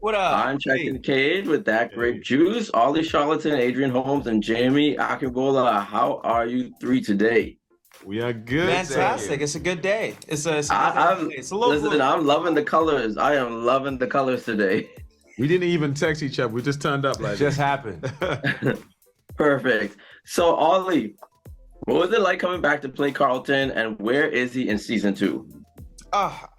What up? I'm Chet Hey. Kincaid with that Hey, Grape Juice, Olly Sholotan, Adrian Holmes, and Jamie Akinbola. How are you three today? we are good, thank Fantastic. you. It's a good day. It's a good day I'm today. It's a little listen. gloomy. I'm loving the colors. I am loving the colors today. We didn't even text each other. We just turned up like Just this. happened. Perfect. So, Ollie, what was it like coming back to play Carlton, and where is he in season two?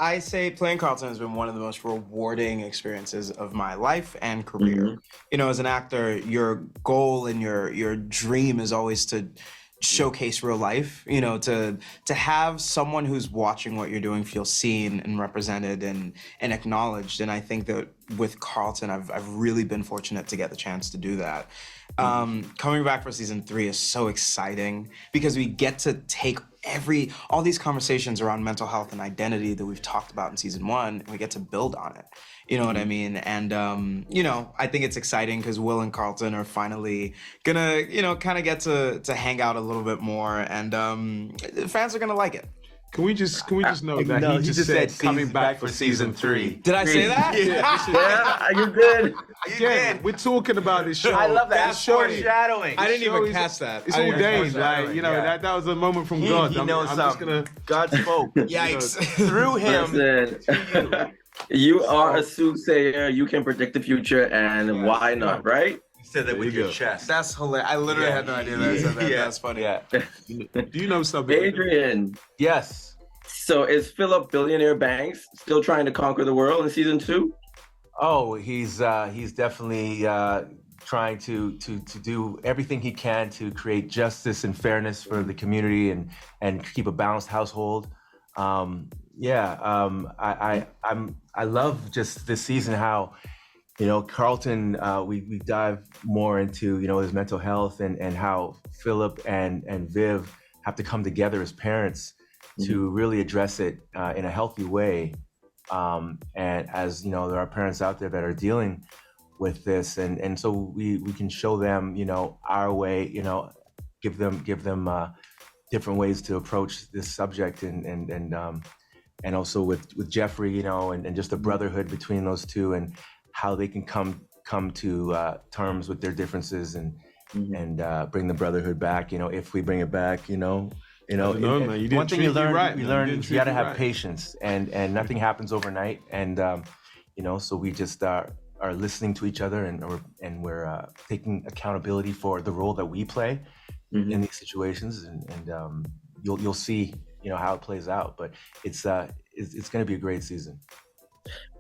I say playing Carlton has been one of the most rewarding experiences of my life and career. Mhm. You know, as an actor, your goal and your dream is always to showcase real life, you know, to have someone who's watching what you're doing feel seen and represented and acknowledged. And I think that with Carlton, I've really been fortunate to get the chance to do that. Coming back for season 3 is so exciting because we get to take all these conversations around mental health and identity that we've talked about in season 1, and we get to build on it. You know what I mean? And you know, I think it's exciting because Will and Carlton are finally gonna, you know, kind of get to hang out a little bit more, and fans are gonna like it. Can we just note that No, he just said coming back for season 3? Did I say that? Yeah, you good? Again, we're talking about this show. I love that. This show- Foreshadowing. I didn't show even is- catch that. It's I didn't even ordained, catch that. like, you know, Yeah. that was a moment from God. He knows I'm just something. gonna. God spoke Yikes. through him. Listen, you are a soothsayer. You can predict the future, and why not, right? He said that There with you your go. chest. That's hilarious. I literally Yeah. had no idea that I said that. Yeah. That's funny. Yeah. Do you know something? Adrian. Yes. So, is Philip Billionaire Banks still trying to conquer the world in season 2? Oh, he's definitely trying to do everything he can to create justice and fairness for the community and keep a balanced household. I love just this season how, you know, Carlton, we dive more into, you know, his mental health and how Philip and Viv have to come together as parents to really address it in a healthy way. And as you know, there are parents out there that are dealing with this, and so we can show them, you know, our way, you know, give them different ways to approach this subject, and also with Geoffrey, you know, and just the brotherhood between those two, and how they can come to terms with their differences and bring the brotherhood back, you know, if we bring it back, you know. I don't know, man. You didn't One thing you treat me learn, right, we man. learn You didn't you got to treat me have right. patience, and nothing happens overnight. And you know, so we just are listening to each other, and we're taking accountability for the role that we play in these situations, and you'll see, you know, how it plays out. But it's going to be a great season.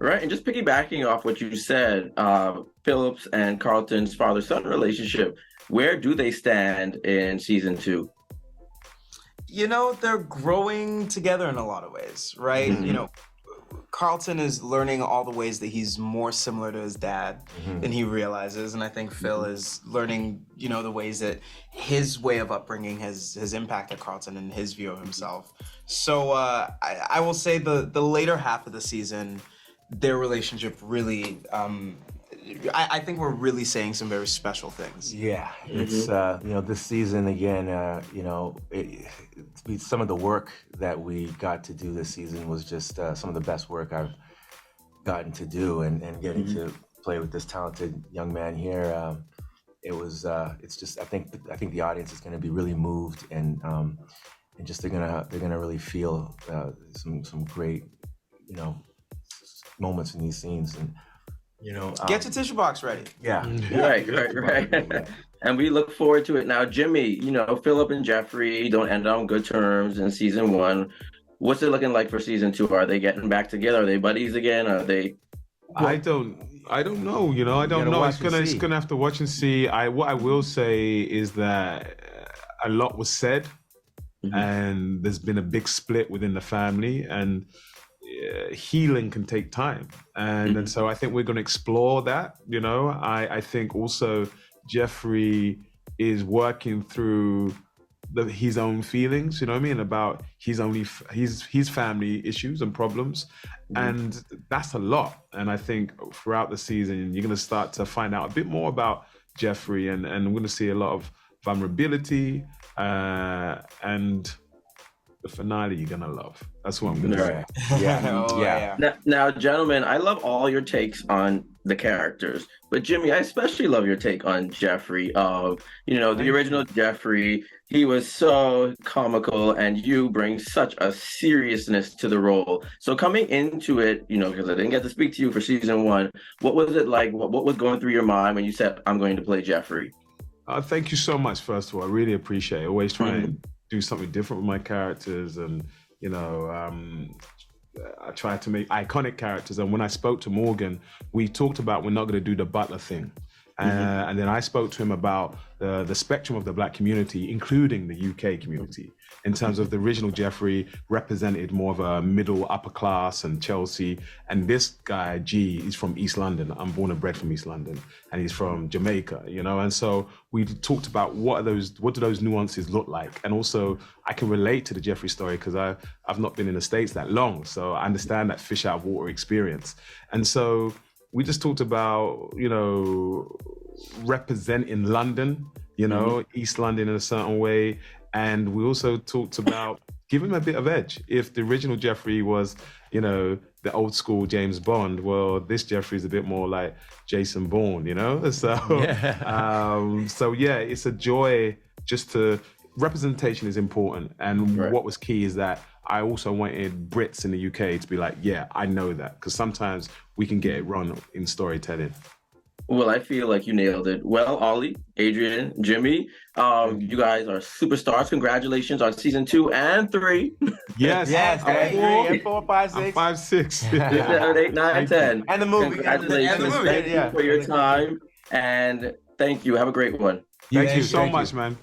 Right, and just piggybacking off what you said, Phillips and Carlton's father-son relationship, where do they stand in season 2? You know, they're growing together in a lot of ways, right? Mhm. You know, Carlton is learning all the ways that he's more similar to his dad than he realizes. And I think Phil is learning, you know, the ways that his way of upbringing has impacted Carlton and his view of himself. So I will say the later half of the season, their relationship really, I think we're really saying some very special things. Yeah, it's you know, this season again, you know, some of the work that we got to do this season was just some of the best work I've gotten to do, and getting to play with this talented young man here. It's just I think the audience is going to be really moved, and just they're gonna really feel some great, you know, moments in these scenes, and you know, Get your tissue box ready. yeah. Right. And we look forward to it. Now, Jimmy, you know, Philip and Geoffrey don't end on good terms in season 1. What's it looking like for season 2? Are they getting back together? Are they buddies again? Are they? I don't know. You know, I don't gotta know. watch and It's see. gonna have to watch and see. What I will say is that a lot was said, and there's been a big split within the family, and healing can take time, and so I think we're going to explore that. You know, I think also Geoffrey is working through his own feelings, you know what I mean, about his family issues and problems, and that's a lot. And I think throughout the season, you're going to start to find out a bit more about Geoffrey, and we're going to see a lot of vulnerability, and the finale you're gonna love. That's what I'm gonna say. Yeah. Oh, Yeah. Now, gentlemen, I love all your takes on the characters. But Jimmy, I especially love your take on Jeffrey. The original Jeffrey, he was so comical, and you bring such a seriousness to the role. So coming into it, because I didn't get to speak to you for season 1, what was it like? What was going through your mind when you said, "I'm going to play Jeffrey"? Thank you so much, first of all. I really appreciate it. Always trying to do something different with my characters, and I tried to make iconic characters. And when I spoke to Morgan, we talked about we're not going to do the butler thing. And then I spoke to him about the spectrum of the Black community, including the UK community, in terms of the original Jeffrey represented more of a middle upper class and Chelsea. And this guy, G, is from East London. I'm born and bred from East London, and he's from Jamaica, And so we talked about what do those nuances look like? And also I can relate to the Jeffrey story because I've not been in the States that long. So I understand that fish out of water experience. And so we just talked about, representing London, East London in a certain way. And we also talked about giving him a bit of edge. If the original Jeffrey was, the old school James Bond, well, this Jeffrey is a bit more like Jason Bourne, So, it's a joy representation is important. And what was key is that I also wanted Brits in the UK to be like, yeah, I know that. Because sometimes we can get it wrong in storytelling. Well, I feel like you nailed it. Well, Olly, Adrian, Jimmy, you guys are superstars. Congratulations on season 2 and 3. Yes. 3, 4, 5, 6. 5, 6. 7, 8, 9, 10. And the movie. Congratulations. Thank you for your time. And thank you. Have a great one. Thank you so much, man.